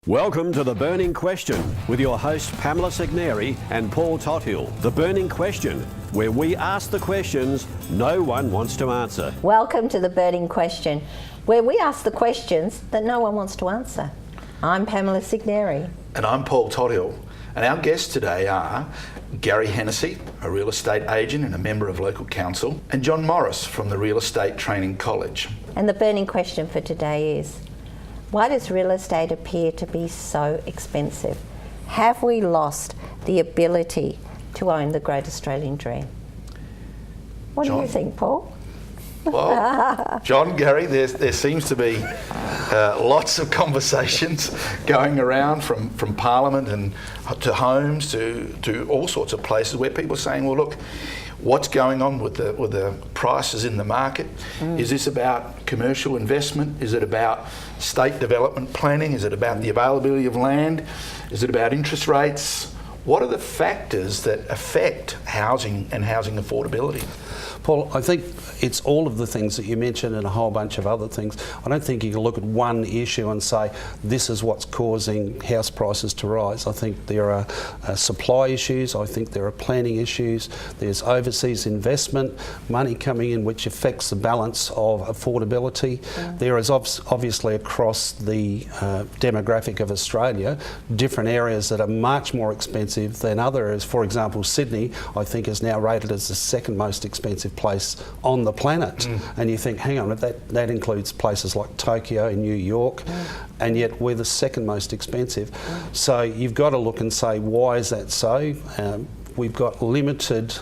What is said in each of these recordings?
Welcome to The Burning Question with your hosts Pamela Segneri and Paul Tothill. The Burning Question, where we ask the questions no one wants to answer. Welcome to The Burning Question, where we ask the questions that no one wants to answer. I'm Pamela Segneri. And I'm Paul Tothill. And our guests today are Gary Hennessy, a real estate agent and a member of local council, and John Morris from the Real Estate Training College. And the burning question for today is, why does real estate appear to be so expensive? Have we lost the ability to own the great Australian dream? What do you think, Paul? Well, John, Gary, there seems to be lots of conversations going around from Parliament and to homes to all sorts of places where people are saying, well, look, what's going on with the prices in the market? Is this about commercial investment? Is it about state development planning? Is it about the availability of land? Is it about interest rates? What are the factors that affect housing and housing affordability? Paul, I think it's all of the things that you mentioned and a whole bunch of other things. I don't think you can look at one issue and say this is what's causing house prices to rise. I think there are supply issues, I think there are planning issues, there's overseas investment, money coming in which affects the balance of affordability. There is obviously across the demographic of Australia different areas that are much more expensive than other areas. For example, Sydney, I think, is now rated as the second most expensive place on the planet. And you think, hang on, that includes places like Tokyo and New York, and yet we're the second most expensive. So you've got to look and say, why is that so? We've got limited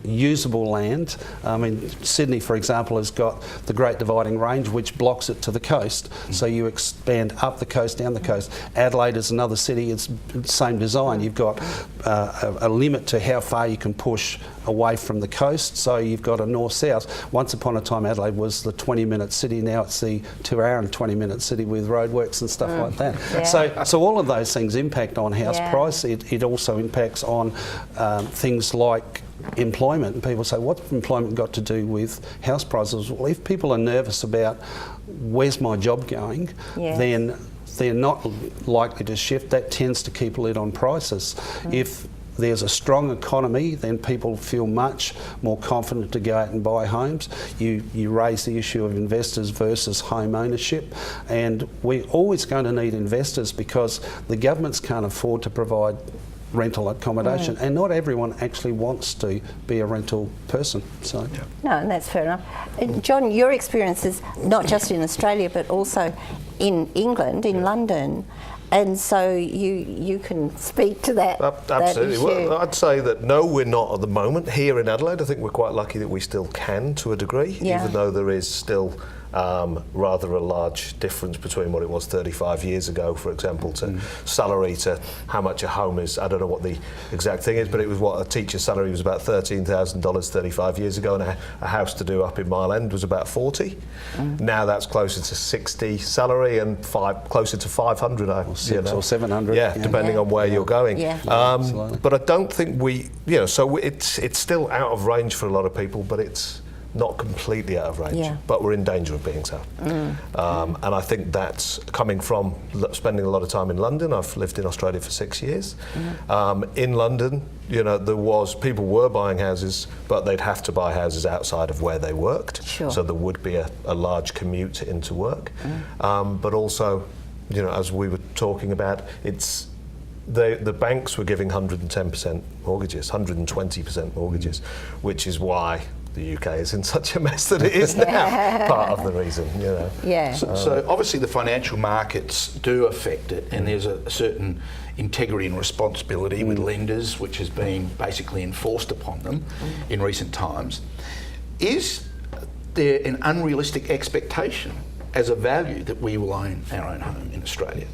usable land. I mean, Sydney, for example, has got the Great Dividing Range, which blocks it to the coast. So you expand up the coast, down the coast. Adelaide is another city, it's the same design. You've got a limit to how far you can push away from the coast, so you've got a north-south. Once upon a time, Adelaide was the 20-minute city, now it's the 2-hour and 20-minute city with roadworks and stuff like that. Yeah. So all of those things impact on house price. It also impacts on things like employment, and people say, what's employment got to do with house prices? Well, if people are nervous about where's my job going, then they're not likely to shift. That tends to keep a lid on prices. If there's a strong economy, then people feel much more confident to go out and buy homes. You raise the issue of investors versus home ownership, and we're always going to need investors because the governments can't afford to provide rental accommodation, and not everyone actually wants to be a rental person. So no, and that's fair enough. John, your experience is not just in Australia but also in England, in London, and so you can speak to that. Absolutely. That issue. Well, I'd say that no, we're not at the moment here in Adelaide. I think we're quite lucky that we still can to a degree, even though there is still rather a large difference between what it was 35 years ago, for example, to salary to how much a home is. I don't know what the exact thing is, but it was what a teacher's salary was about $13,000 35 years ago, and a house to do up in Mile End was about 40. Now that's closer to 60 salary and closer to 500. Or 600 or 700. Yeah, depending on where you're going. But I don't think so it's still out of range for a lot of people, but it's not completely out of range, but we're in danger of being so. And I think that's coming from spending a lot of time in London. I've lived in Australia for 6 years. In London, people were buying houses, but they'd have to buy houses outside of where they worked. So there would be a large commute into work. But also, as we were talking about, it's the banks were giving 110% mortgages, 120% mortgages, which is why the UK is in such a mess that it is now. Part of the reason, So obviously the financial markets do affect it, and there's a certain integrity and responsibility with lenders, which has been basically enforced upon them in recent times. Is there an unrealistic expectation as a value that we will own our own home in Australia?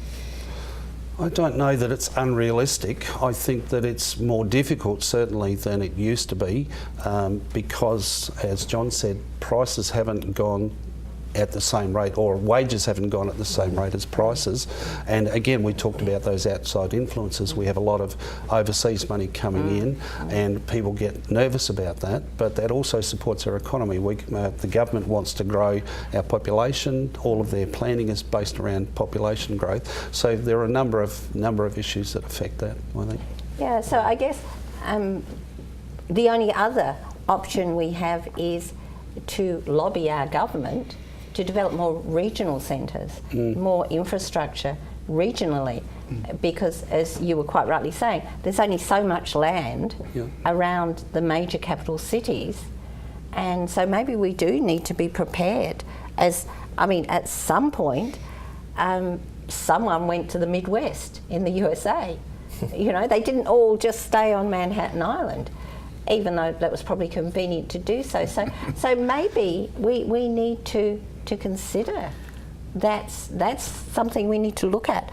I don't know that it's unrealistic. I think that it's more difficult, certainly, than it used to be, because, as John said, prices haven't gone at the same rate, or wages haven't gone at the same rate as prices. And again, we talked about those outside influences. We have a lot of overseas money coming in, and people get nervous about that, but that also supports our economy. The government wants to grow our population. All of their planning is based around population growth. So there are a number of issues that affect that, I think. Yeah, so I guess the only other option we have is to lobby our government to develop more regional centres, more infrastructure regionally, because as you were quite rightly saying, there's only so much land around the major capital cities, and so maybe we do need to be prepared. At some point, someone went to the Midwest in the USA. They didn't all just stay on Manhattan Island, even though that was probably convenient to do so. So maybe we need to consider that's something we need to look at.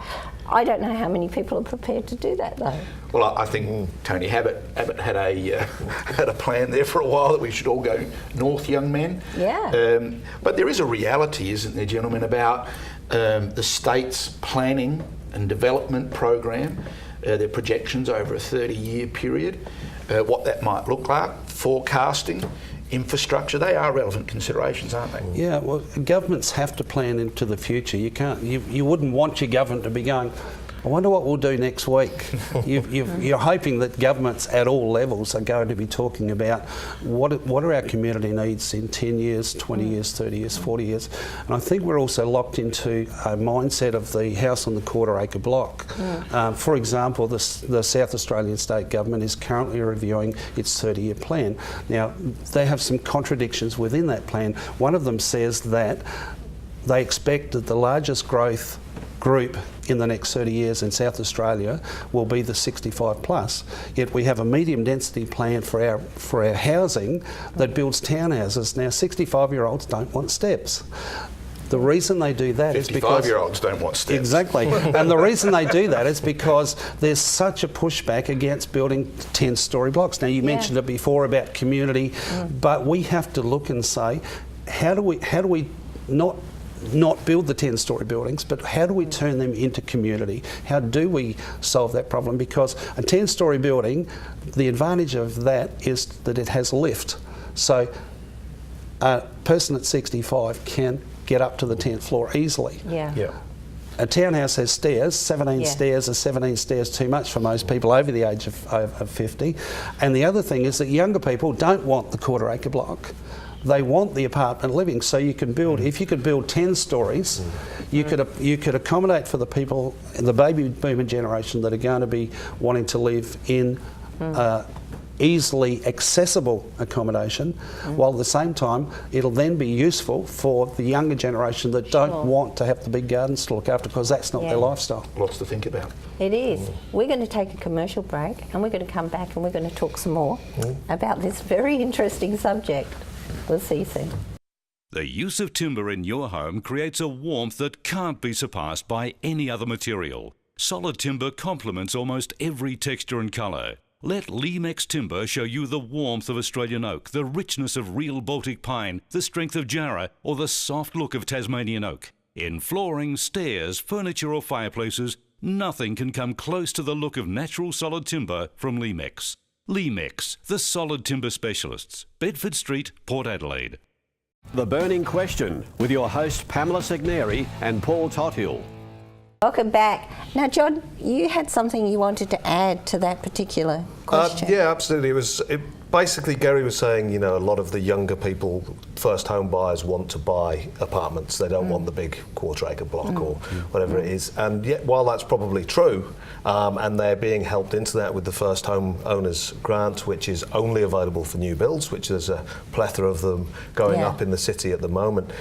I don't know how many people are prepared to do that, though. Well, I think Tony Abbott had a plan there for a while that we should all go north, young men. Yeah. But there is a reality, isn't there, gentlemen, about the state's planning and development program, their projections over a 30-year period, what that might look like, forecasting, infrastructure. They are relevant considerations, aren't they? Yeah, well, governments have to plan into the future. You wouldn't want your government to be going, I wonder what we'll do next week. You're hoping that governments at all levels are going to be talking about what are our community needs in 10 years, 20 years, 30 years, 40 years. And I think we're also locked into a mindset of the house on the quarter-acre block. For example, the South Australian state government is currently reviewing its 30-year plan. Now, they have some contradictions within that plan. One of them says that they expect that the largest growth group in the next 30 years in South Australia will be the 65 plus. Yet we have a medium density plan for our housing that builds townhouses. Now 65-year-olds don't want steps. The reason they do that is because 55-year-olds don't want steps. Exactly. And the reason they do that is because there's such a pushback against building 10-storey blocks. Now you mentioned it before about community, but we have to look and say, how do we not build the 10-storey buildings, but how do we turn them into community? How do we solve that problem? Because a 10-storey building, the advantage of that is that it has lift. So a person at 65 can get up to the 10th floor easily. Yeah. A townhouse has stairs, 17 stairs are 17 stairs too much for most people over the age of 50. And the other thing is that younger people don't want the quarter-acre block. They want the apartment living, so you can build. If you could build 10 stories, you could accommodate for the people in the baby boomer generation that are going to be wanting to live in easily accessible accommodation, while at the same time it'll then be useful for the younger generation that don't want to have the big gardens to look after, because that's not their lifestyle. Lots to think about. It is. We're going to take a commercial break, and we're going to come back and we're going to talk some more about this very interesting subject. We'll see you soon. The use of timber in your home creates a warmth that can't be surpassed by any other material. Solid timber complements almost every texture and colour. Let Lemex Timber show you the warmth of Australian oak, the richness of real Baltic pine, the strength of Jarrah, or the soft look of Tasmanian oak. In flooring, stairs, furniture or fireplaces, nothing can come close to the look of natural solid timber from Lemex. Lemex, the solid timber specialists. Bedford Street, Port Adelaide. The Burning Question with your hosts Pamela Segneri and Paul Tothill. Welcome back. Now, John, you had something you wanted to add to that particular question. Yeah, absolutely. Basically, Gary was saying, a lot of the younger people, first home buyers, want to buy apartments. They don't want the big quarter-acre block or whatever it is. And yet, while that's probably true, and they're being helped into that with the First Home Owners Grant, which is only available for new builds, which there's a plethora of them going up in the city at the moment.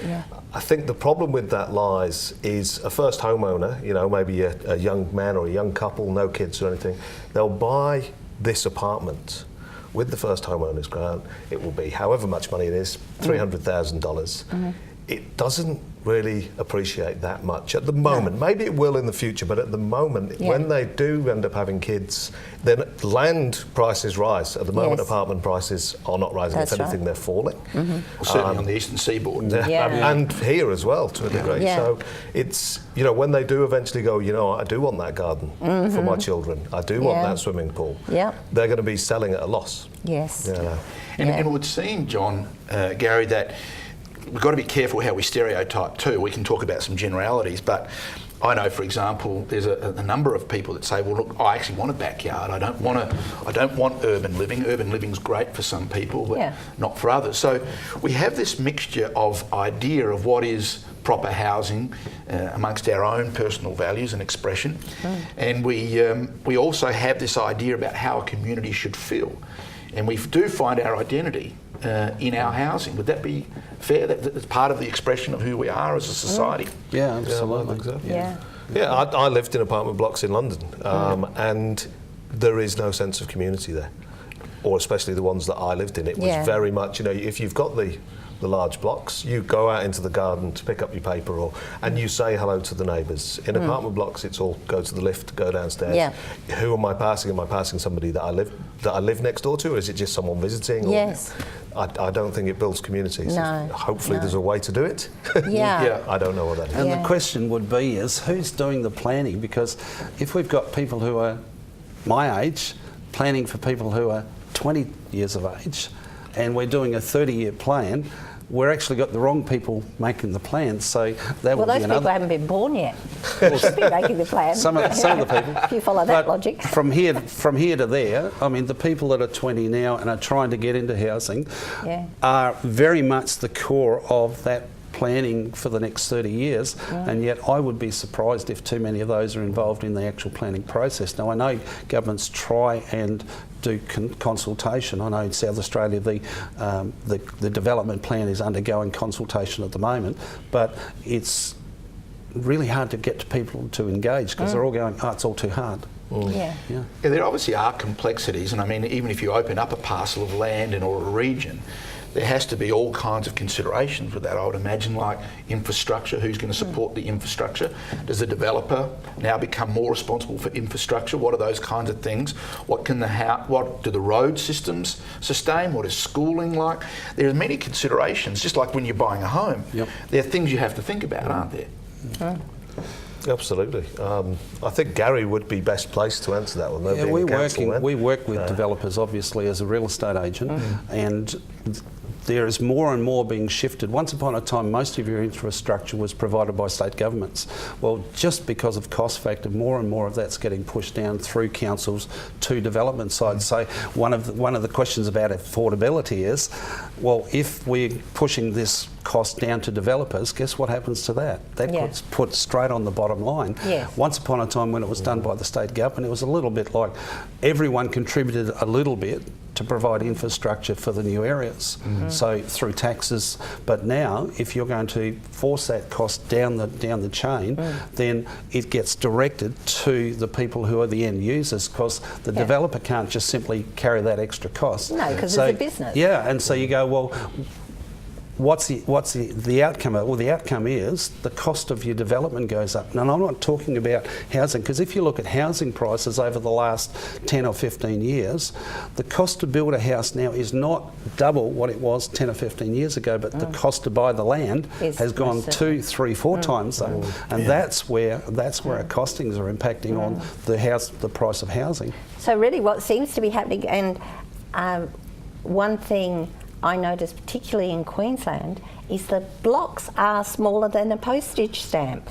I think the problem with that lies is a first homeowner, maybe a young man or a young couple, no kids or anything, they'll buy this apartment with the First Homeowners Grant. It will be however much money it is, $300,000. it doesn't really appreciate that much at the moment. Maybe it will in the future, but at the moment, when they do end up having kids, then land prices rise. At the moment, apartment prices are not rising. If anything, they're falling. Well, certainly on the eastern seaboard. And here as well, to a degree. So it's, you know, when they do eventually go, you know, I do want that garden for my children. I do want that swimming pool. They're going to be selling at a loss. Yes. And it would seem, John, Gary, that we've got to be careful how we stereotype too. We can talk about some generalities, but I know, for example, there's a number of people that say, well, look, I actually want a backyard. I don't want urban living. Urban living's great for some people, but not for others. So we have this mixture of idea of what is proper housing amongst our own personal values and expression, and we also have this idea about how a community should feel, and we do find our identity in our housing. Would that be fair? That's part of the expression of who we are as a society. Yeah, absolutely. I lived in apartment blocks in London, and there is no sense of community there, or especially the ones that I lived in. It was very much, you know, if you've got the large blocks, you go out into the garden to pick up your paper, and you say hello to the neighbours. In apartment blocks, it's all go to the lift, go downstairs. Who am I passing? Am I passing somebody that I live next door to, or is it just someone visiting? Yes. I don't think it builds communities. No. Hopefully there's a way to do it. I don't know what that is. And the question would be is who's doing the planning? Because if we've got people who are my age planning for people who are 20 years of age, and we're doing a 30-year plan, we're actually got the wrong people making the plans. So that would be another. Well, those people haven't been born yet. They should be making the plan. Some of the people. If you follow that logic. From here to there, I mean, the people that are 20 now and are trying to get into housing are very much the core of that planning for the next 30 years, and yet I would be surprised if too many of those are involved in the actual planning process. Now, I know governments try and do consultation. I know in South Australia the development plan is undergoing consultation at the moment, but it's really hard to get people to engage because they're all going, oh, it's all too hard. Yeah, there obviously are complexities, and I mean, even if you open up a parcel of land or a region, there has to be all kinds of considerations with that, I would imagine, like infrastructure. Who's going to support the infrastructure? Does the developer now become more responsible for infrastructure? What are those kinds of things? What do the road systems sustain? What is schooling like? There are many considerations, just like when you're buying a home. There are things you have to think about, aren't there? Absolutely. I think Gary would be best placed to answer that one. We work with developers, obviously, as a real estate agent, and there is more and more being shifted. Once upon a time, most of your infrastructure was provided by state governments. Well, just because of cost factor, more and more of that's getting pushed down through councils to development sides. So one of the questions about affordability is, well, if we're pushing this cost down to developers, guess what happens to that? That gets put straight on the bottom line. Once upon a time when it was done by the state government, it was a little bit like everyone contributed a little bit to provide infrastructure for the new areas, so through taxes. But now, if you're going to force that cost down the chain, then it gets directed to the people who are the end users, because the developer can't just simply carry that extra cost. No, because it's a business. Yeah, and so you go, well, what's the outcome? Well, the outcome is the cost of your development goes up. And I'm not talking about housing, because if you look at housing prices over the last 10 or 15 years, the cost to build a house now is not double what it was 10 or 15 years ago, but the cost to buy the land has gone 2, 3, 4 times up. And that's where our costings are impacting on the price of housing. So really what seems to be happening, and one thing I noticed particularly in Queensland, is the blocks are smaller than a postage stamp.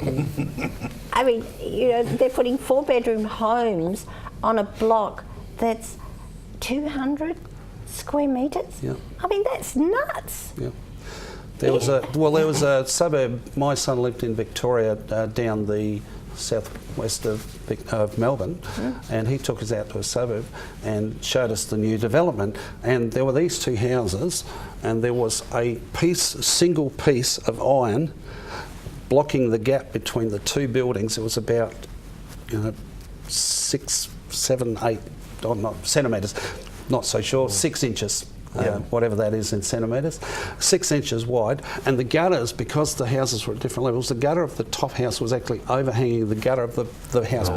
I mean, you know, they're putting 4-bedroom homes on a block that's 200 square metres. I mean, that's nuts. There was a suburb. My son lived in Victoria, down the southwest of Melbourne, and he took us out to a suburb and showed us the new development, and there were these 2 houses, and there was a single piece of iron blocking the gap between the 2 buildings. It was about 6, 7, 8 centimetres, not so sure, 6 inches whatever that is in centimetres, 6 inches wide, and the gutters, because the houses were at different levels, the gutter of the top house was actually overhanging the gutter of the house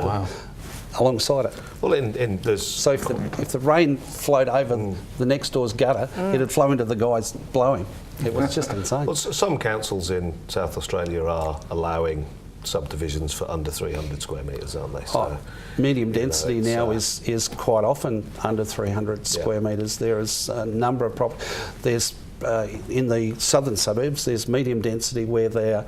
alongside it. Well, in there's... So if the rain flowed over the next door's gutter, it'd flow into the guy's blowing. It was just insane. Well, some councils in South Australia are allowing subdivisions for under 300 square metres, aren't they? So, medium density now is quite often under 300 square metres. There is a number of there's in the southern suburbs, there's medium density where they're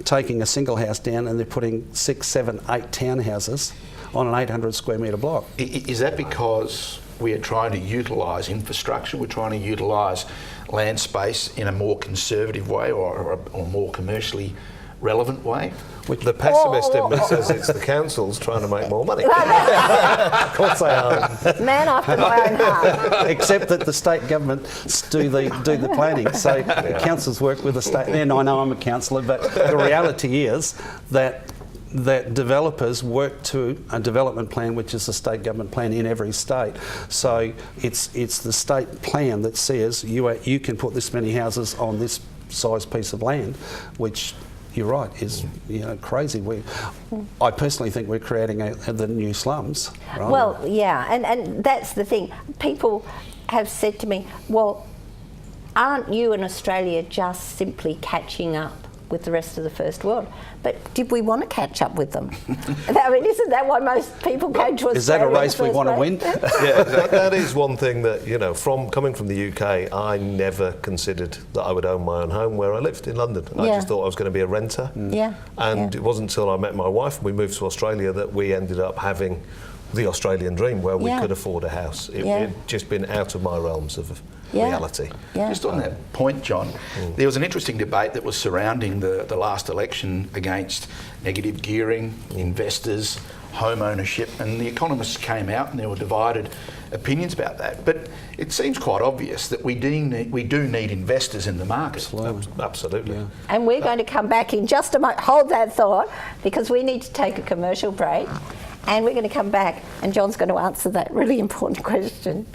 taking a single house down and they're putting 6, 7, 8 townhouses on an 800 square metre block. Is that because we are trying to utilise infrastructure, we're trying to utilise land space in a more conservative way or a more commercially relevant way? The pessimist in me says it's the councils trying to make more money. Of course they are. Man after my own heart. Except that the state governments do the planning, so councils work with the state. And I know I'm a councillor, but the reality is that developers work to a development plan, which is a state government plan in every state. So it's the state plan that says you can put this many houses on this size piece of land, which you're right is crazy. I personally think we're creating the new slums. Well, yeah, and that's the thing. People have said to me, well, aren't you in Australia just simply catching up with the rest of the first world? But did we want to catch up with them? I mean, isn't that why most people came to Australia? Is that a race we want to win? Yeah, that is one thing that, coming from the UK, I never considered that I would own my own home where I lived in London. I just thought I was going to be a renter. It wasn't until I met my wife and we moved to Australia that we ended up having the Australian dream where we could afford a house. It'd just been out of my realms of reality. Just on that point, John, there was an interesting debate that was surrounding the last election against negative gearing, investors, home ownership, and the economists came out and there were divided opinions about that. But it seems quite obvious that we do need investors in the market. Absolutely. Yeah. And we're going to come back in just a moment. Hold that thought, because we need to take a commercial break, and we're going to come back and John's going to answer that really important question.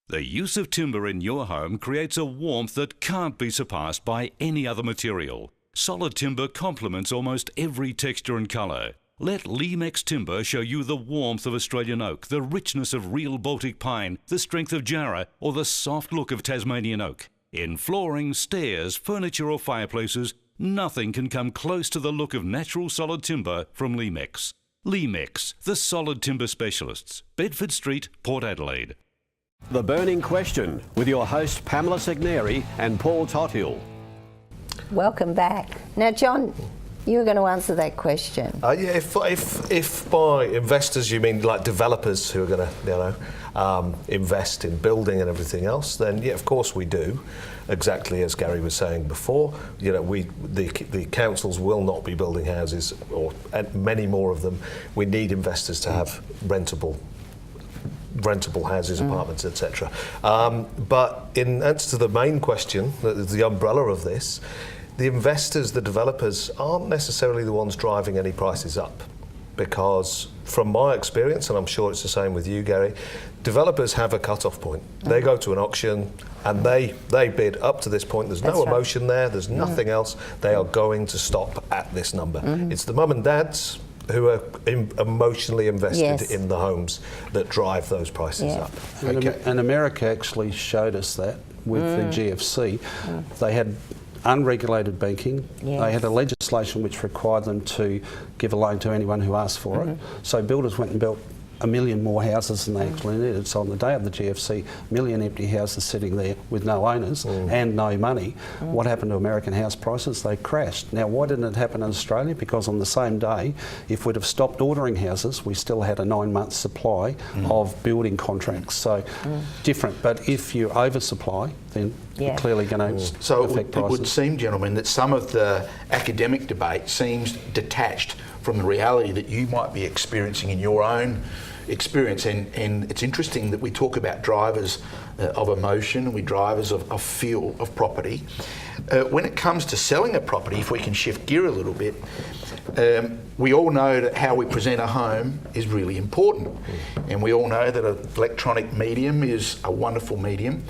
The use of timber in your home creates a warmth that can't be surpassed by any other material. Solid timber complements almost every texture and colour. Let Limex Timber show you the warmth of Australian oak, the richness of real Baltic pine, the strength of Jarrah, or the soft look of Tasmanian oak. In flooring, stairs, furniture or fireplaces, nothing can come close to the look of natural solid timber from Limex. Limex, the solid timber specialists. Bedford Street, Port Adelaide. The Burning Question with your hosts Pamela Segneri and Paul Tothill. Welcome back. Now, John, you were going to answer that question. If by investors you mean like developers who are going to invest in building and everything else, then of course we do. Exactly as Gary was saying before, the councils will not be building houses, and many more of them. We need investors to have rentable houses, apartments, etc. But in answer to the main question, the umbrella of this, the investors, the developers, aren't necessarily the ones driving any prices up. Because from my experience, and I'm sure it's the same with you, Gary, developers have a cut-off point. They go to an auction and they bid up to this point. There's no emotion there, there's nothing else. They are going to stop at this number. It's the mum and dads who are emotionally invested in the homes that drive those prices up. And America actually showed us that with the GFC. They had unregulated banking. They had a legislation which required them to give a loan to anyone who asked for it. So builders went and built 1 million more houses than they actually needed. So on the day of the GFC, 1 million empty houses sitting there with no owners and no money. What happened to American house prices? They crashed. Now, why didn't it happen in Australia? Because on the same day, if we'd have stopped ordering houses, we still had a 9-month supply of building contracts. So different. But if you oversupply, then you're clearly going to affect prices. It would seem, gentlemen, that some of the academic debate seems detached from the reality that you might be experiencing in your own experience. And it's interesting that we talk about drivers of emotion, we drivers of feel of property. When it comes to selling a property, if we can shift gear a little bit, we all know that how we present a home is really important, and we all know that an electronic medium is a wonderful medium.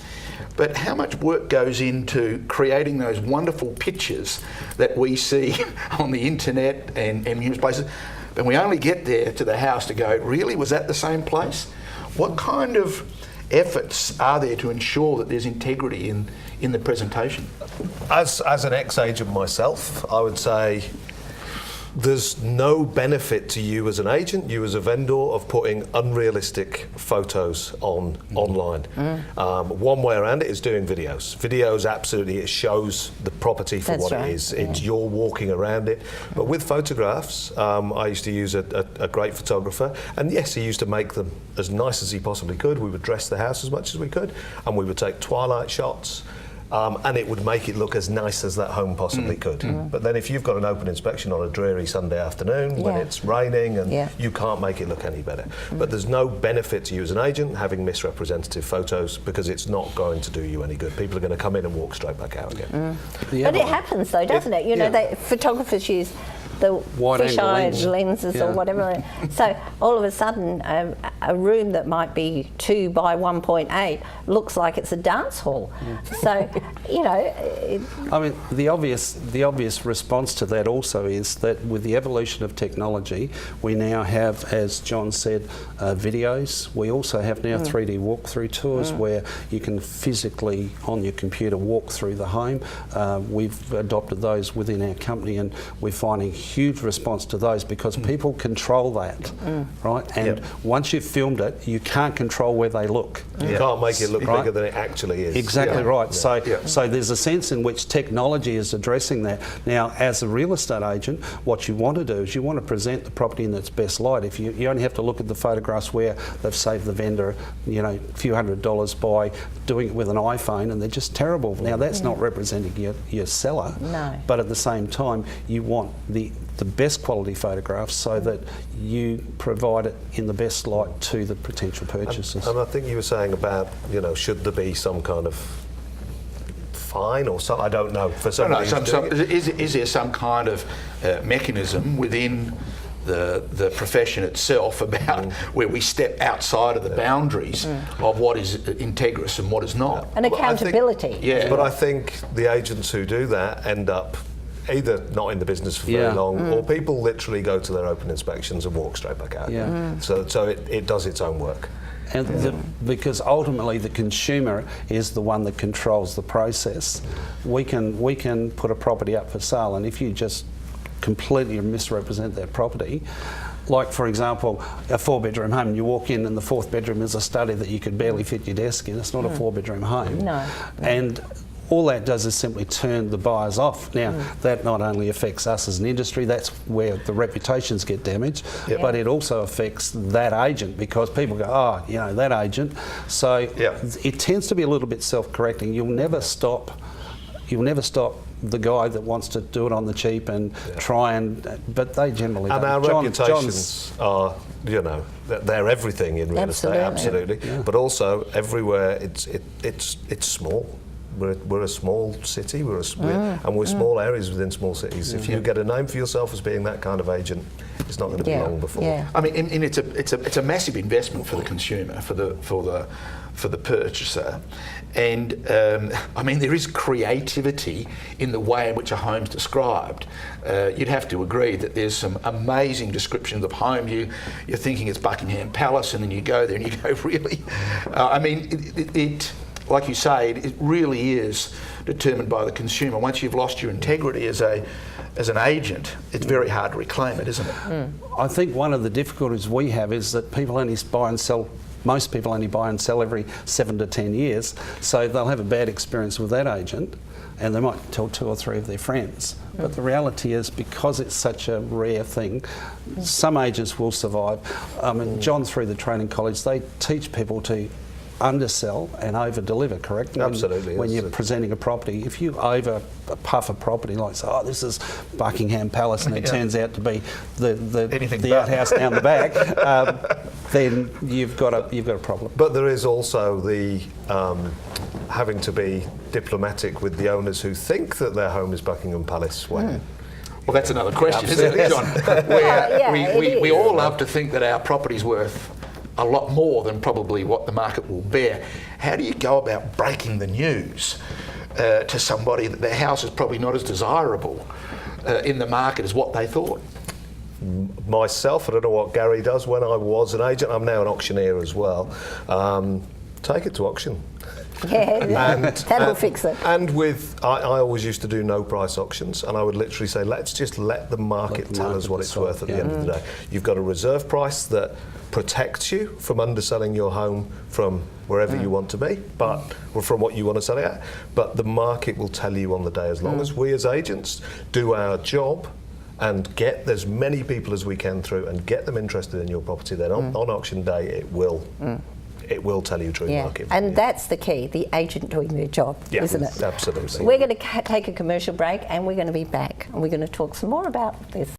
But how much work goes into creating those wonderful pictures that we see on the internet and numerous places, and we only get there to the house to go, really, was that the same place? What kind of efforts are there to ensure that there's integrity in the presentation? As an ex-agent myself, I would say there's no benefit to you as an agent, you as a vendor, of putting unrealistic photos online. One way around it is doing videos. Videos, absolutely, it shows the property for what it is. It's you're walking around it. But with photographs, I used to use a great photographer, and yes, he used to make them as nice as he possibly could. We would dress the house as much as we could, and we would take twilight shots. And it would make it look as nice as that home possibly could. But then if you've got an open inspection on a dreary Sunday afternoon when it's raining, and you can't make it look any better. But there's no benefit to you as an agent having misrepresentative photos, because it's not going to do you any good. People are going to come in and walk straight back out again. But it happens though, doesn't it? You know, photographers use the fish-eyed lenses or whatever. So all of a sudden, a room that might be 2 by 1.8 looks like it's a dance hall. So, you know, I mean, the obvious response to that also is that with the evolution of technology, we now have, as John said, videos. We also have now 3D walkthrough tours where you can physically on your computer walk through the home. We've adopted those within our company, and we're finding huge response to those because people control that, right? And once you've filmed it, you can't control where they look. You can't make it look bigger than it actually is. Exactly right. So there's a sense in which technology is addressing that. Now, as a real estate agent, what you want to do is you want to present the property in its best light. If you only have to look at the photographs where they've saved the vendor, you know, a few $100s by doing it with an iPhone, and they're just terrible. Now, that's not representing your seller. No. But at the same time, you want the best quality photographs so that you provide it in the best light to the potential purchasers. And I think you were saying about, you know, should there be some kind of fine or so? I don't know. For somebody is there some kind of mechanism within the profession itself about where we step outside of the boundaries of what is integrous and what is not? And accountability. But I think the agents who do that end up either not in the business for very long, or people literally go to their open inspections and walk straight back out. So it does its own work. And because ultimately the consumer is the one that controls the process. We can put a property up for sale, and if you just completely misrepresent that property, like for example a 4-bedroom home, and you walk in and the 4th bedroom is a study that you could barely fit your desk in, it's not a 4-bedroom home. No. And all that does is simply turn the buyers off. Now, that not only affects us as an industry, that's where the reputations get damaged, but it also affects that agent, because people go, oh, you know, that agent. So it tends to be a little bit self-correcting. You'll never stop the guy that wants to do it on the cheap and try and, but they generally don't. And our reputations are, you know, they're everything in real estate, absolutely. But also everywhere it's small. We're a small city, and we're small areas within small cities. If you get a name for yourself as being that kind of agent, it's not going to be long before. I mean, and it's a massive investment for the consumer, for the purchaser, and I mean, there is creativity in the way in which a home's described. You'd have to agree that there's some amazing descriptions of home. You're thinking it's Buckingham Palace, and then you go there and you go, really? I mean, it like you say, it really is determined by the consumer. Once you've lost your integrity as an agent, it's very hard to reclaim it, isn't it? I think one of the difficulties we have is that people only buy and sell. Most people only buy and sell every 7 to 10 years, so they'll have a bad experience with that agent, and they might tell 2 or 3 of their friends. But the reality is, because it's such a rare thing, some agents will survive. I mean, John, through the training college, they teach people to undersell and over-deliver, correct? Absolutely. When you're presenting a property, if you over-puff a property, like say, oh, this is Buckingham Palace, and it turns out to be the outhouse down the back, then you've got a problem. But there is also the having to be diplomatic with the owners who think that their home is Buckingham Palace when Well, that's another question, isn't it, John? Where we all love to think that our property's worth a lot more than probably what the market will bear. How do you go about breaking the news to somebody that their house is probably not as desirable in the market as what they thought? Myself, I don't know what Gary does. When I was an agent, I'm now an auctioneer as well. Take it to auction. Yeah, that'll fix it. And I always used to do no price auctions, and I would literally say, let's just let the market tell us what it's worth at the end of the day. You've got a reserve price that protects you from underselling your home from wherever you want to be, or from what you want to sell it at. But the market will tell you on the day, as long as we as agents do our job and get as many people as we can through and get them interested in your property, then on auction day it will tell you true market value. And that's the key, the agent doing their job, isn't it? Absolutely. We're going to take a commercial break and we're going to be back and we're going to talk some more about this.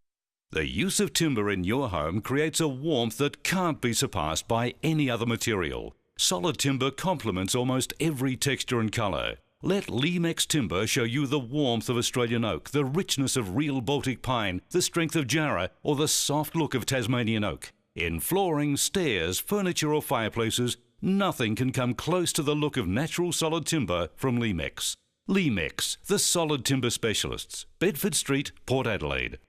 The use of timber in your home creates a warmth that can't be surpassed by any other material. Solid timber complements almost every texture and colour. Let Lemex Timber show you the warmth of Australian oak, the richness of real Baltic pine, the strength of Jarrah, or the soft look of Tasmanian oak. In flooring, stairs, furniture or fireplaces, nothing can come close to the look of natural solid timber from Lemex. Lemex, the solid timber specialists. Bedford Street, Port Adelaide.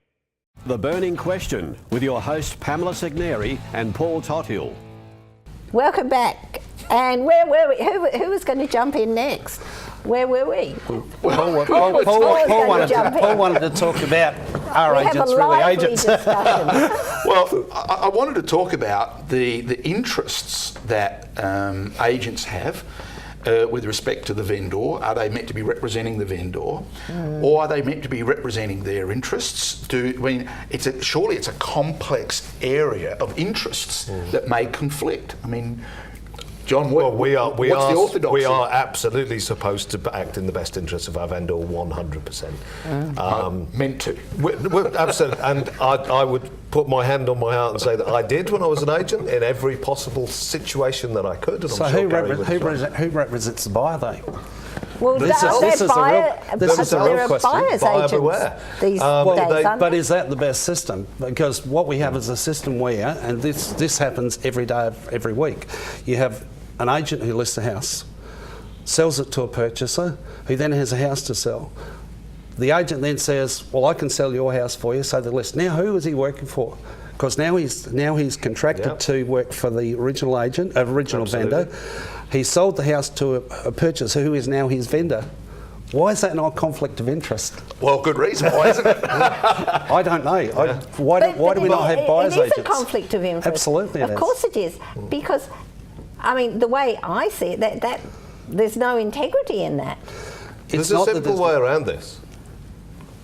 The Burning Question with your host Pamela Segneri and Paul Tothill. Welcome back. And where were we? Who was going to jump in next? Where were we? Paul wanted to talk about our agents, really agents. Well, I wanted to talk about the interests that agents have with respect to the vendor. Are they meant to be representing the vendor, or are they meant to be representing their interests? Surely it's a complex area of interests that may conflict. I mean, John, what's the orthodoxy? We are absolutely supposed to act in the best interests of our vendor 100%. Meant to. Absolutely. And I would put my hand on my heart and say that I did when I was an agent in every possible situation that I could. And so who represents the buyer, though? Well, this is a real question. Buyers agents these days, but is that the best system? Because what we have is a system where, and this happens every day, every week, you have an agent who lists a house, sells it to a purchaser, who then has a house to sell. The agent then says, well, I can sell your house for you, so they list. Now, who is he working for? Because now he's contracted to work for the original vendor. He sold the house to a purchaser who is now his vendor. Why is that not a conflict of interest? Well, good reason. Why isn't it? I don't know. Why do we not have buyers agents? It is a conflict of interest. Absolutely, of course it is, because I mean the way I see it, that there's no integrity in that. There's a simple way around this.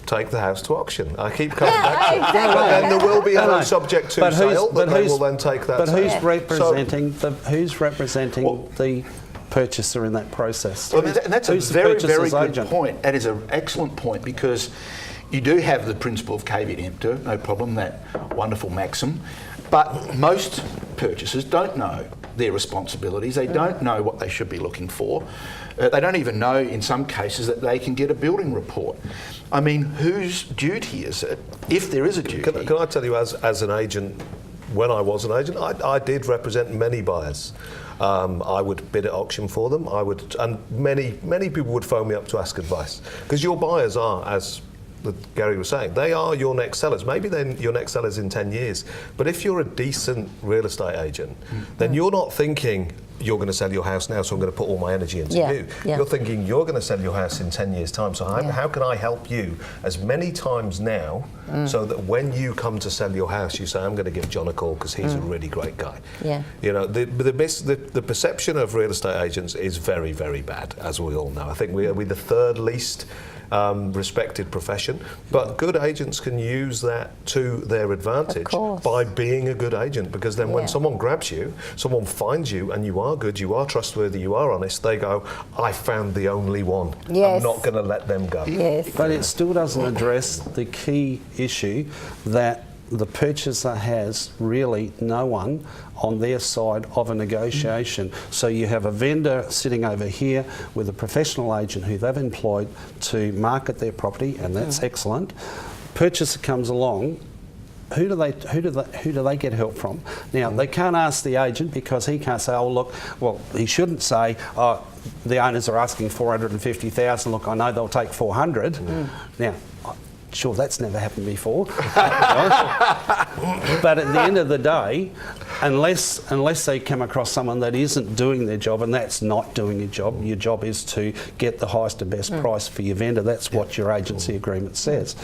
Take the house to auction. I keep coming back to it. Exactly. But then there will be a subject to sale, but they will then take that. But who's representing the purchaser in that process? Well, and that's a very, very good point. That is an excellent point, because you do have the principle of caveat emptor, no problem, that wonderful maxim. But most purchasers don't know their responsibilities. They don't know what they should be looking for. They don't even know, in some cases, that they can get a building report. I mean, whose duty is it, if there is a duty? Can I tell you, as an agent, when I was an agent, I did represent many buyers. I would bid at auction for them. And many people would phone me up to ask advice, because your buyers are, as Gary was saying, they are your next sellers. Maybe then your next sellers in 10 years. But if you're a decent real estate agent, then you're not thinking, you're going to sell your house now, so I'm going to put all my energy into you. You're thinking, you're going to sell your house in 10 years' time, so how can I help you as many times now so that when you come to sell your house, you say, I'm going to give John a call because he's a really great guy. You know, the perception of real estate agents is very, very bad, as we all know. I think we're the third least respected profession, but good agents can use that to their advantage by being a good agent, because then when someone grabs you, someone finds you, and you are good, you are trustworthy, you are honest, they go, I found the only one. I'm not going to let them go. But it still doesn't address the key issue that the purchaser has really no one on their side of a negotiation. So you have a vendor sitting over here with a professional agent who they've employed to market their property, and that's excellent. purchaser comes along, who do they get help from? Now, they can't ask the agent because he can't say, oh, look, well, he shouldn't say, oh, the owners are asking 450,000, look, I know they'll take 400. Now, sure, that's never happened before. But at the end of the day, unless they come across someone that isn't doing their job, and that's not doing your job is to get the highest and best price for your vendor. That's what your agency agreement says.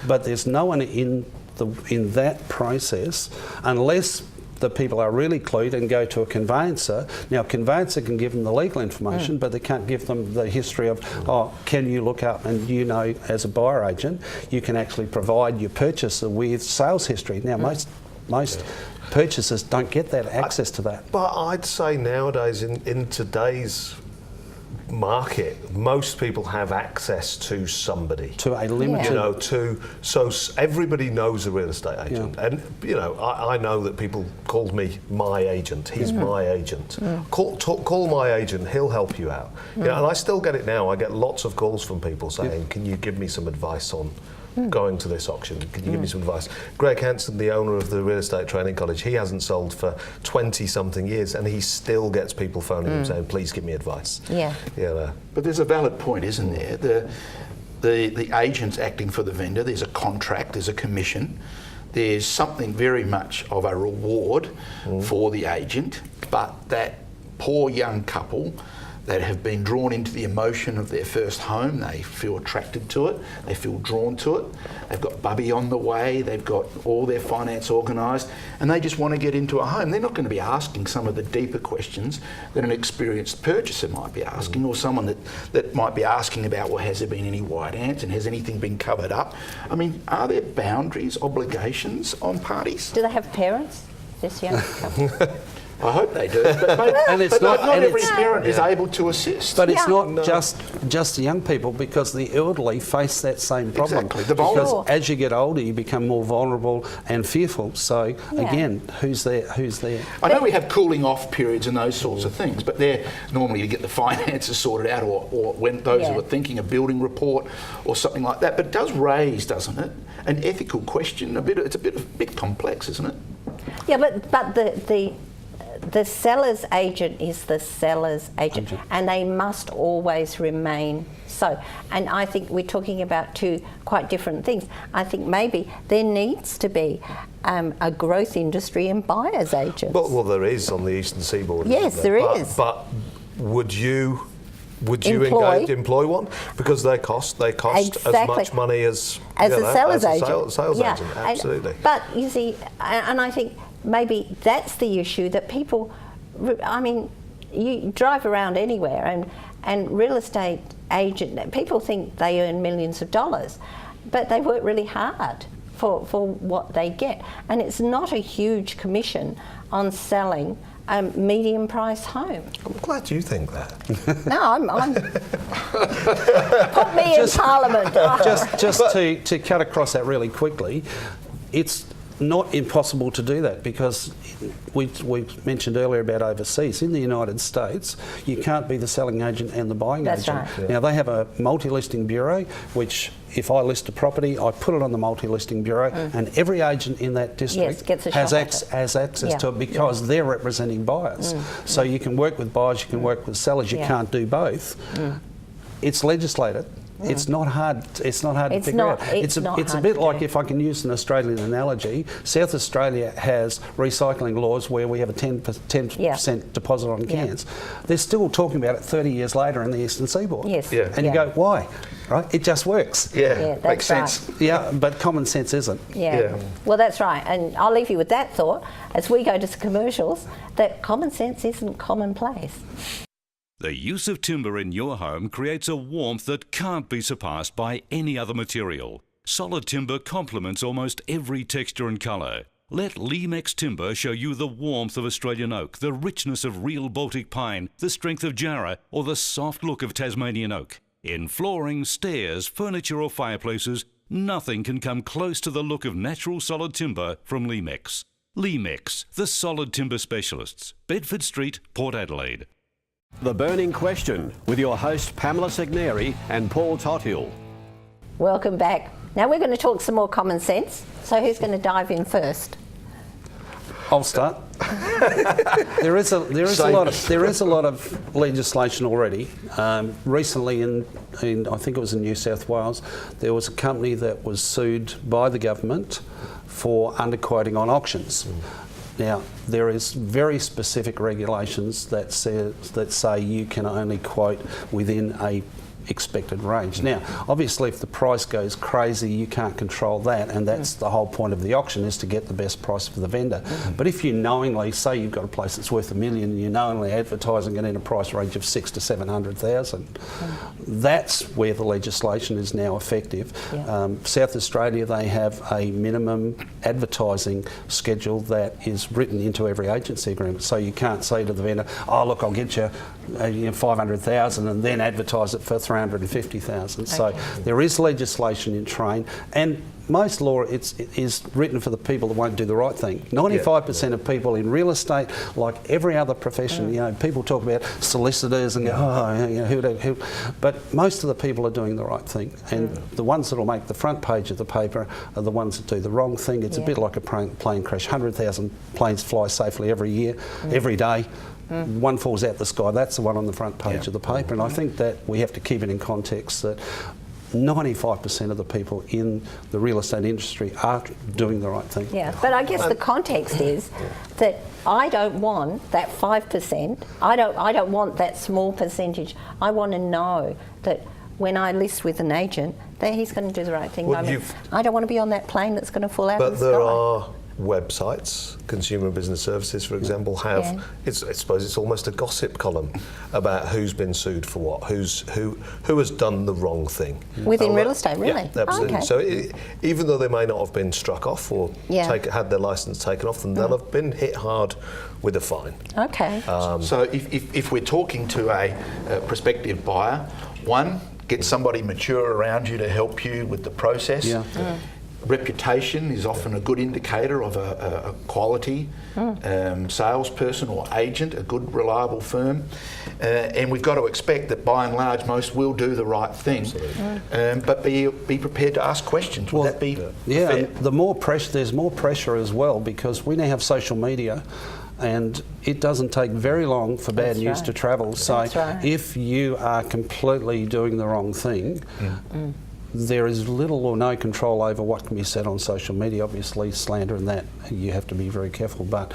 But there's no one in that process, unless the people are really clued and go to a conveyancer. Now, a conveyancer can give them the legal information, but they can't give them the history of, oh, can you look up, and you know, as a buyer agent, you can actually provide your purchaser with sales history. Now, most purchasers don't get that access to that. But I'd say nowadays, in today's market, most people have access to somebody, to a limited, you know, so everybody knows a real estate agent, and you know, I know that people called me my agent. He's my agent. Call my agent. He'll help you out. You know, and I still get it now. I get lots of calls from people saying, "Can you give me some advice on going to this auction? Can you give me some advice?" Greg Hanson, the owner of the Real Estate Training College, he hasn't sold for 20-something years, and he still gets people phoning him saying, "Please give me advice." Yeah. Yeah. But there's a valid point, isn't there? The agent's acting for the vendor. There's a contract. There's a commission. There's something very much of a reward for the agent, but that poor young couple that have been drawn into the emotion of their first home, they feel attracted to it, they feel drawn to it, they've got bubby on the way, they've got all their finance organised, and they just want to get into a home. They're not going to be asking some of the deeper questions that an experienced purchaser might be asking, or someone that might be asking about, well, has there been any white ants and has anything been covered up? I mean, are there boundaries, obligations on parties? Do they have parents, this young couple? I hope they do, but not every parent is able to assist. But it's not just the young people, because the elderly face that same problem. Exactly. The because as you get older, you become more vulnerable and fearful. So again, who's there? I know we have cooling off periods and those sorts of things, but they're normally to get the finances sorted out, or when those who are thinking a building report or something like that. But it does raise, doesn't it, an ethical question? It's a bit complex, isn't it? Yeah, but the seller's agent is the seller's agent, and they must always remain so. And I think we're talking about two quite different things. I think maybe there needs to be a growth industry in buyer's agents. Well, there is on the eastern seaboard. Yes, there is. But would you employ one? Because they cost exactly as much money as a seller's agent. Sales agent, absolutely. But you see, and I think maybe that's the issue, that people, I mean, you drive around anywhere and real estate agent, people think they earn millions of dollars, but they work really hard for what they get. And it's not a huge commission on selling a medium price home. I'm glad you think that. No, I'm put me in Parliament. Just to cut across that really quickly, it's not impossible to do that, because we mentioned earlier about overseas. In the United States, you can't be the selling agent and the buying agent. That's right. Now, they have a multi-listing bureau, which if I list a property, I put it on the multi-listing bureau, and every agent in that district has access to it, because they're representing buyers. So you can work with buyers, you can work with sellers, you can't do both. It's legislated. It's not hard. It's not hard to figure out. It's a bit like, if I can use an Australian analogy, South Australia has recycling laws where we have a 10% deposit on cans. They're still talking about it 30 years later in the eastern seaboard. Yes. Yeah. And you go, why? Right? It just works. Yeah, that's makes sense. right. Yeah, but common sense isn't. Yeah. Well, that's right. And I'll leave you with that thought as we go to some commercials, that common sense isn't commonplace. The use of timber in your home creates a warmth that can't be surpassed by any other material. Solid timber complements almost every texture and colour. Let Limex Timber show you the warmth of Australian oak, the richness of real Baltic pine, the strength of Jarrah, or the soft look of Tasmanian oak. In flooring, stairs, furniture or fireplaces, nothing can come close to the look of natural solid timber from Limex. Limex, the solid timber specialists. Bedford Street, Port Adelaide. The Burning Question with your host Pamela Segneri and Paul Tothill. Welcome back. Now we're going to talk some more common sense. So who's going to dive in first? I'll start. There is a lot of legislation already. Recently, in I think it was in New South Wales, there was a company that was sued by the government for underquoting on auctions. Now, there is very specific regulations that say you can only quote within a expected range. Now, obviously, if the price goes crazy, you can't control that, and that's the whole point of the auction, is to get the best price for the vendor. But if you knowingly, say you've got a place that's worth $1 million, and you're knowingly advertising it in a price range of 600,000 to 700,000, that's where the legislation is now effective. South Australia, they have a minimum advertising schedule that is written into every agency agreement. So you can't say to the vendor, "Oh, look, I'll get you, 500,000 and then advertise it for 350,000. So there is legislation in train, and most law is written for the people that won't do the right thing. 95% of people in real estate, like every other profession, people talk about solicitors and go, but most of the people are doing the right thing, and the ones that will make the front page of the paper are the ones that do the wrong thing. It's a bit like a plane crash. 100,000 planes fly safely every year, every day. One falls out the sky, that's the one on the front page of the paper. And I think that we have to keep it in context that 95% of the people in the real estate industry are doing the right thing. Yeah, but I guess the context is that I don't want that 5%. I don't want that small percentage. I want to know that when I list with an agent, that he's going to do the right thing. I don't want to be on that plane that's going to fall out of the sky. But there are websites, Consumer and Business Services, for example, have, I suppose it's almost a gossip column about who's been sued for what, who has done the wrong thing. Within real estate, really? Yeah, absolutely. So even though they may not have been struck off or had their licence taken off them, they'll have been hit hard with a fine. Okay. So if we're talking to a prospective buyer, one, get somebody mature around you to help you with the process. Reputation is often a good indicator of a quality salesperson or agent, a good, reliable firm. And we've got to expect that by and large most will do the right thing. But be prepared to ask questions. Would that be fair? And there's more pressure as well, because we now have social media, and it doesn't take very long for bad news to travel. So if you are completely doing the wrong thing, there is little or no control over what can be said on social media. Obviously, slander and that, you have to be very careful. But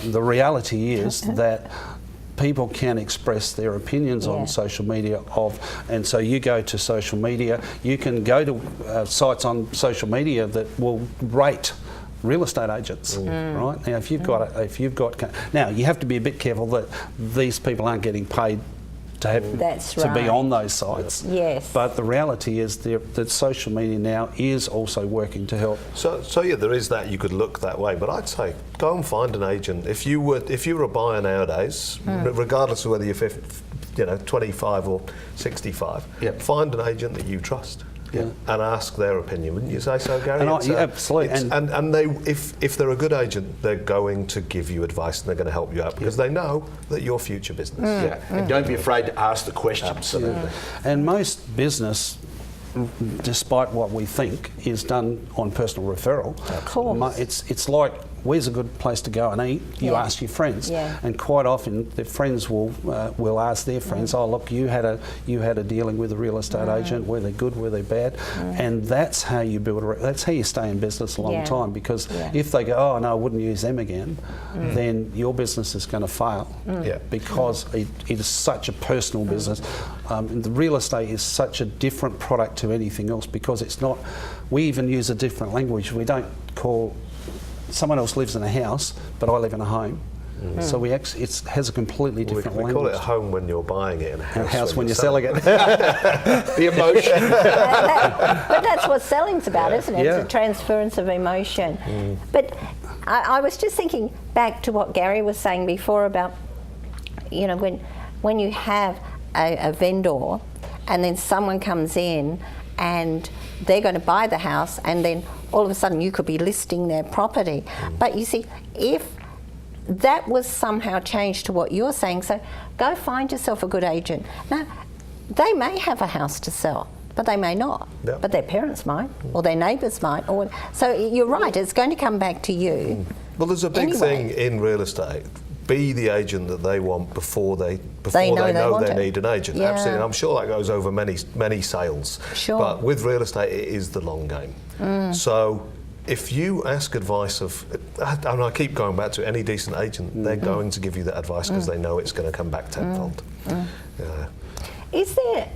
the reality is that people can express their opinions on social media and so you go to social media, you can go to sites on social media that will rate real estate agents, right? Now, if you've got, now you have to be a bit careful that these people aren't getting paid to be on those sites. Yes. But the reality is that social media now is also working to help. So yeah, there is that. You could look that way, but I'd say go and find an agent. If you were a buyer nowadays, regardless of whether you're 25 or 65, find an agent that you trust. And ask their opinion. Wouldn't you say so, Gary? Absolutely. And they, if they're a good agent, they're going to give you advice and they're going to help you out because they know that you're future business. And don't be afraid to ask the questions. Absolutely. And most business, despite what we think, is done on personal referral. Of course. It's like, where's a good place to go and eat? You ask your friends, and quite often their friends will ask their friends, "Oh, look, you had a dealing with a real estate agent. Were they good? Were they bad?" And that's how you build. That's how you stay in business a long time. Because if they go, "Oh no, I wouldn't use them again," then your business is going to fail. Because it is such a personal business. The real estate is such a different product to anything else because it's not. We even use a different language. We don't call. Someone else lives in a house, but I live in a home. So it has a completely different language. We call it a home when you're buying it, and a house when you're selling it. The emotion. But that's what selling's about, isn't it? It's a transference of emotion. But I was just thinking back to what Gary was saying before about, when you have a vendor and then someone comes in and they're going to buy the house, and then all of a sudden you could be listing their property. But you see, if that was somehow changed to what you're saying, so go find yourself a good agent. Now, they may have a house to sell. but they may not. Yeah. But their parents might, or their neighbours might. So you're right, it's going to come back to you. Well, there's a big thing in real estate. Be the agent that they want before they know they need an agent. Yeah. Absolutely, and I'm sure that goes over many sales. Sure. But with real estate, it is the long game. So if you ask advice of, and I keep going back to any decent agent, they're going to give you that advice because they know it's going to come back tenfold. Yeah. Is there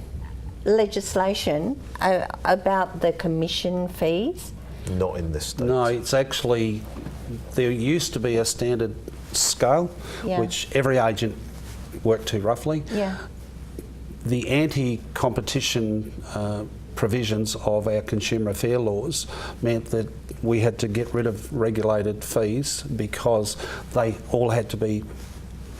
legislation about the commission fees? Not in this state. No, it's actually, there used to be a standard scale, which every agent worked to roughly. Yeah. The anti-competition provisions of our consumer affair laws meant that we had to get rid of regulated fees because they all had to be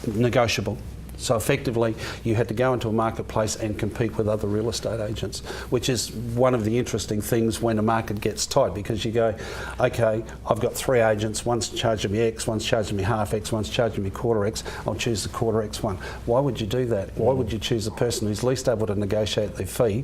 negotiable. So effectively, you had to go into a marketplace and compete with other real estate agents, which is one of the interesting things when a market gets tight, because you go, okay, I've got 3 agents, one's charging me X, one's charging me half X, one's charging me quarter X, I'll choose the quarter X one. Why would you do that? Why would you choose the person who's least able to negotiate their fee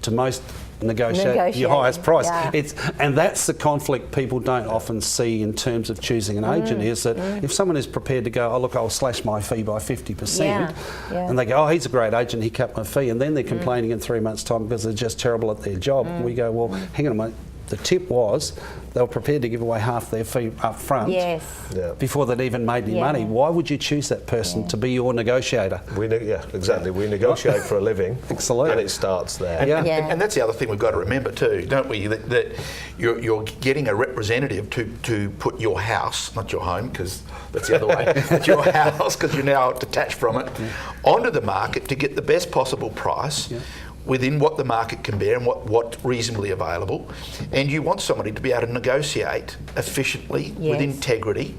to most negotiate your highest price? Yeah. And that's the conflict people don't often see in terms of choosing an agent, is that if someone is prepared to go, oh look, I'll slash my fee by 50%, and they go, oh, he's a great agent, he cut my fee, and then they're complaining in 3 months' time because they're just terrible at their job. We go, well, hang on a minute. The tip was they were prepared to give away half their fee up front before they'd even made any money. Why would you choose that person to be your negotiator? Exactly. We negotiate for a living. Absolutely. And it starts there. And that's the other thing we've got to remember too, don't we? That you're getting a representative to put your house, not your home, because that's the other way, but your house, because you're now detached from it, onto the market to get the best possible price. Within what the market can bear and what reasonably available, and you want somebody to be able to negotiate efficiently with integrity,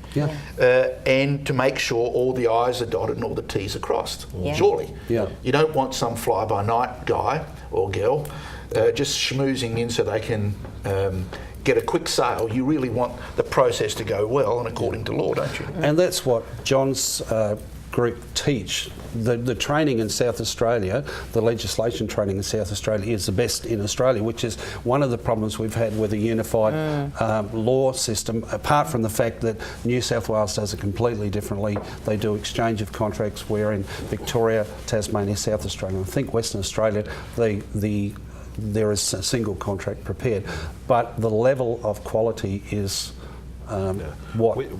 and to make sure all the I's are dotted and all the T's are crossed. Surely, you don't want some fly-by-night guy or girl just schmoozing in so they can get a quick sale. You really want the process to go well and according to law, don't you? And that's what John's group teach. The training in South Australia, the legislation training in South Australia is the best in Australia, which is one of the problems we've had with a unified law system, apart from the fact that New South Wales does it completely differently. They do exchange of contracts, where in Victoria, Tasmania, South Australia, I think Western Australia, there is a single contract prepared. But the level of quality is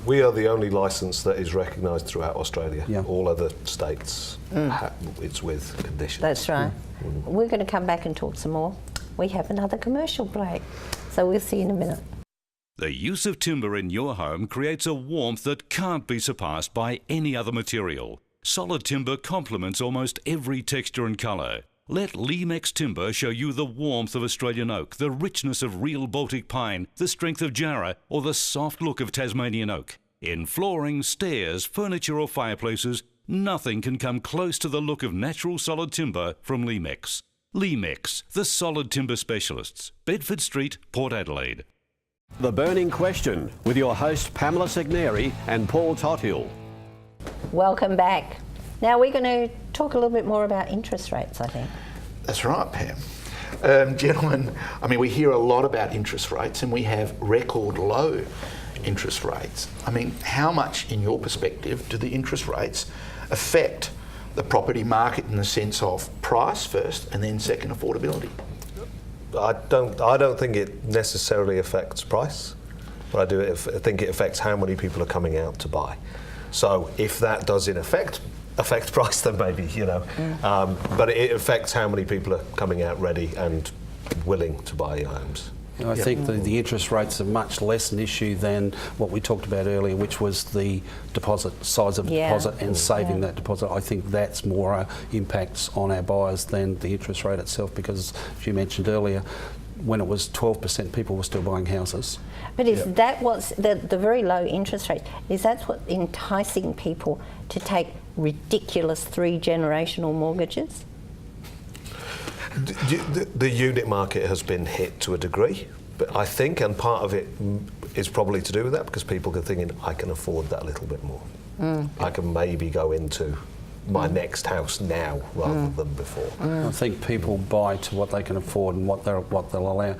we are the only licence that is recognised throughout Australia. All other states, it's with conditions. That's right. We're going to come back and talk some more. We have another commercial break, so we'll see you in a minute. The use of timber in your home creates a warmth that can't be surpassed by any other material. Solid timber complements almost every texture and colour. Let Limex Timber show you the warmth of Australian oak, the richness of real Baltic pine, the strength of Jarrah, or the soft look of Tasmanian oak. In flooring, stairs, furniture or fireplaces, nothing can come close to the look of natural solid timber from Limex. Limex, the solid timber specialists. Bedford Street, Port Adelaide. The Burning Question with your host Pamela Segneri and Paul Tothill. Welcome back. Now we're going to talk a little bit more about interest rates, I think. That's right, Pam. Gentlemen, I mean, we hear a lot about interest rates, and we have record low interest rates. I mean, how much, in your perspective, do the interest rates affect the property market in the sense of price first and then second, affordability? I don't think it necessarily affects price, but I think it affects how many people are coming out to buy. So if that does in effect affect price, then maybe, but it affects how many people are coming out ready and willing to buy your homes. I think the interest rates are much less an issue than what we talked about earlier, which was the deposit, size of the deposit and saving that deposit. I think that's more impacts on our buyers than the interest rate itself, because as you mentioned earlier, when it was 12%, people were still buying houses. But is that what's the very low interest rate, is that what's enticing people to take ridiculous 3-generational mortgages? The unit market has been hit to a degree, but I think, and part of it is probably to do with that, because people are thinking, I can afford that a little bit more. I can maybe go into my next house now rather than before. I think people buy to what they can afford and what they'll allow.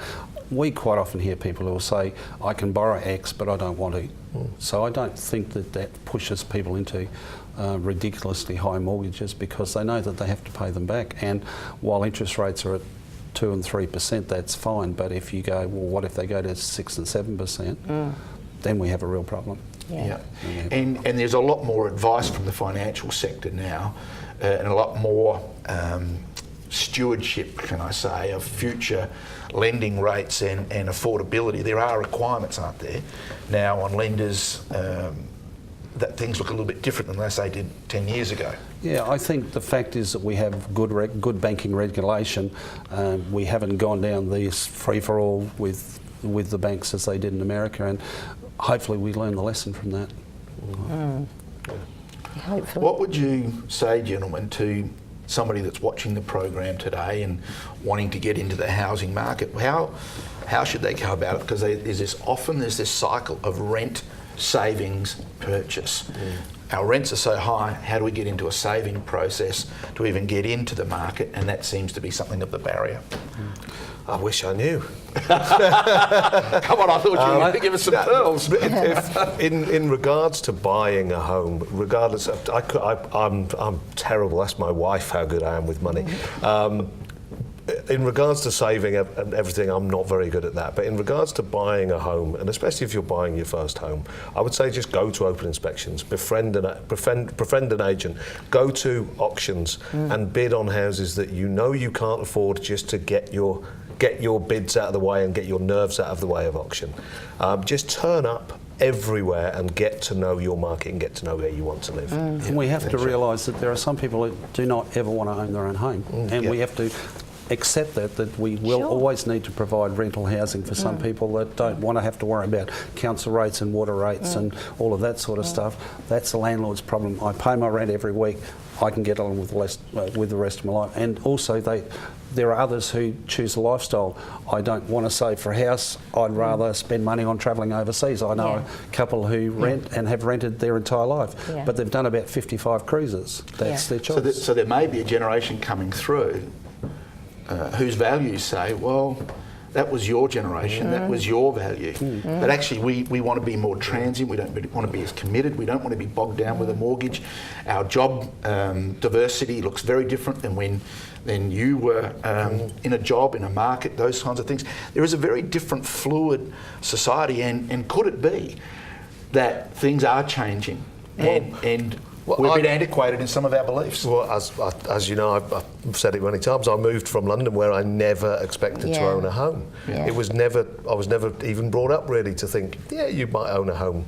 We quite often hear people who will say, I can borrow X, but I don't want to. So I don't think that pushes people into ridiculously high mortgages, because they know that they have to pay them back. And while interest rates are at 2 and 3%, that's fine. But if you go, well, what if they go to 6 and 7%? Then we have a real problem. Yeah. And there's a lot more advice from the financial sector now, and a lot more stewardship, can I say, of future lending rates and affordability. There are requirements, aren't there, now on lenders, that things look a little bit different than they say did 10 years ago. Yeah, I think the fact is that we have good banking regulation. We haven't gone down this free-for-all with the banks as they did in America, and hopefully we learn the lesson from that. Hopefully. What would you say, gentlemen, to somebody that's watching the program today and wanting to get into the housing market? How should they go about it? Because there's this cycle of rent, savings, purchase. Our rents are so high, how do we get into a saving process to even get into the market? And that seems to be something of the barrier. I wish I knew. Come on, I thought you were going to give us some pearls. In regards to buying a home, regardless of, I'm terrible. Ask my wife how good I am with money. In regards to saving and everything, I'm not very good at that. But in regards to buying a home, and especially if you're buying your first home, I would say just go to open inspections, befriend an agent, go to auctions and bid on houses that you know you can't afford, just to get your bids out of the way and get your nerves out of the way of auction. Just turn up everywhere and get to know your market and get to know where you want to live. And we have to realise that there are some people who do not ever want to own their own home, and we have to accept that we will always need to provide rental housing for some people that don't want to have to worry about council rates and water rates and all of that sort of stuff. That's the landlord's problem. I pay my rent every week. I can get on with the rest of my life. And also there are others who choose a lifestyle. I don't want to save for a house. I'd rather spend money on travelling overseas. I know a couple who rent and have rented their entire life, but they've done about 55 cruises. That's their choice. So there may be a generation coming through whose values say, well, that was your generation, that was your value. But actually we want to be more transient, we don't want to be as committed, we don't want to be bogged down with a mortgage. Our job diversity looks very different than when you were in a job, in a market, those kinds of things. There is a very different fluid society, and could it be that things are changing and we're a bit antiquated in some of our beliefs? Well, as you know, I've said it many times, I moved from London where I never expected to own a home. I was never even brought up really to think, you might own a home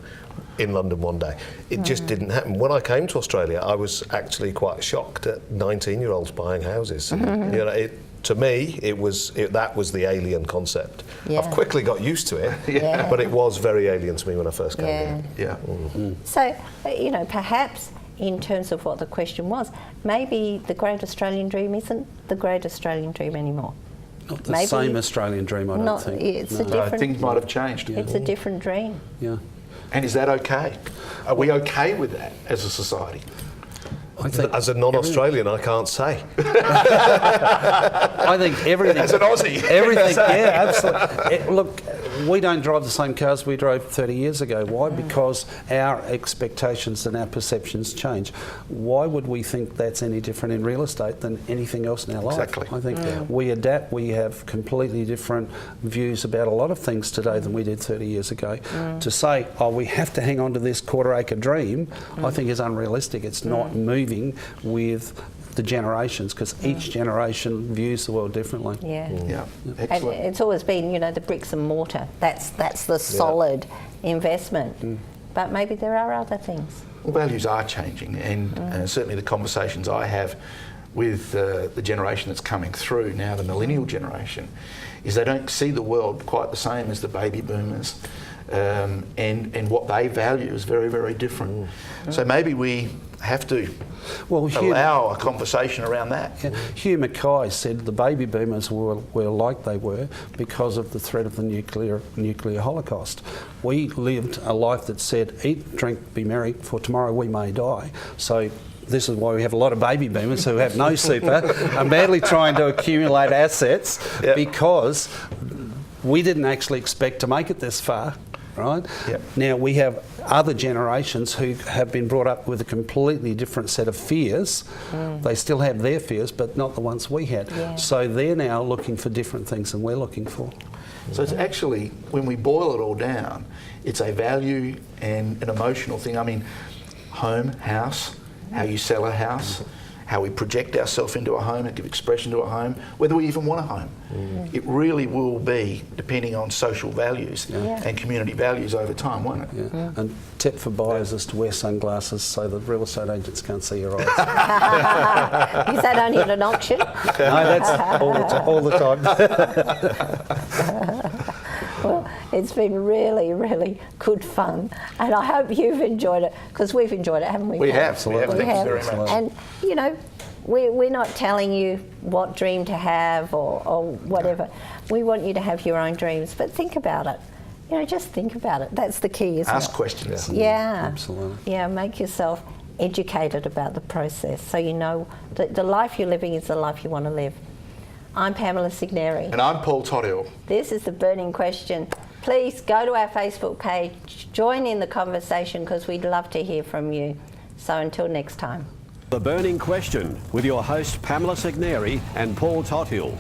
in London one day. It just didn't happen. When I came to Australia, I was actually quite shocked at 19-year-olds buying houses. You know, to me, that was the alien concept. I've quickly got used to it, but it was very alien to me when I first came here. So, you know, perhaps in terms of what the question was, maybe the Great Australian Dream isn't the Great Australian Dream anymore. Not the same Australian dream, I don't think. It's a different, things might have changed. It's a different dream. Yeah. And is that okay? Are we okay with that as a society? I think as a non-Australian, I can't say. I think everything. As an Aussie. Everything, yeah, absolutely. Look, we don't drive the same cars we drove 30 years ago. Why? Because our expectations and our perceptions change. Why would we think that's any different in real estate than anything else in our life? Exactly. I think we adapt. We have completely different views about a lot of things today than we did 30 years ago. To say, we have to hang on to this quarter-acre dream, I think is unrealistic. It's not moving with the generations, because each generation views the world differently. And it's always been, you know, the bricks and mortar. That's the solid investment. But maybe there are other things. Well, values are changing, and certainly the conversations I have with the generation that's coming through now, the millennial generation, is they don't see the world quite the same as the baby boomers. And what they value is very, very different. So maybe we have to allow a conversation around that. Hugh Mackay said the baby boomers were like they were because of the threat of the nuclear holocaust. We lived a life that said, eat, drink, be merry, for tomorrow we may die. So this is why we have a lot of baby boomers who have no super, are madly trying to accumulate assets because we didn't actually expect to make it this far, right? Yep. Now we have other generations who have been brought up with a completely different set of fears. They still have their fears, but not the ones we had. So they're now looking for different things than we're looking for. So it's actually, when we boil it all down, it's a value and an emotional thing. I mean, home, house, how you sell a house, how we project ourselves into a home and give expression to a home, whether we even want a home. It really will be depending on social values and community values over time, won't it? And tip for buyers is to wear sunglasses so that real estate agents can't see your eyes. Is that only at an auction? No, that's all the time. Well, it's been really, really good fun, and I hope you've enjoyed it, because we've enjoyed it, haven't we? We have. We Thank you very much. And, you know, we're not telling you what dream to have or whatever. We want you to have your own dreams, but think about it. You know, just think about it. That's the key, isn't it? Ask questions. Yeah. Absolutely. Yeah, make yourself educated about the process so you know that the life you're living is the life you want to live. I'm Pamela Segneri. And I'm Paul Tothill. This is The Burning Question. Please go to our Facebook page, join in the conversation, because we'd love to hear from you. So until next time. The Burning Question with your hosts Pamela Segneri and Paul Tothill.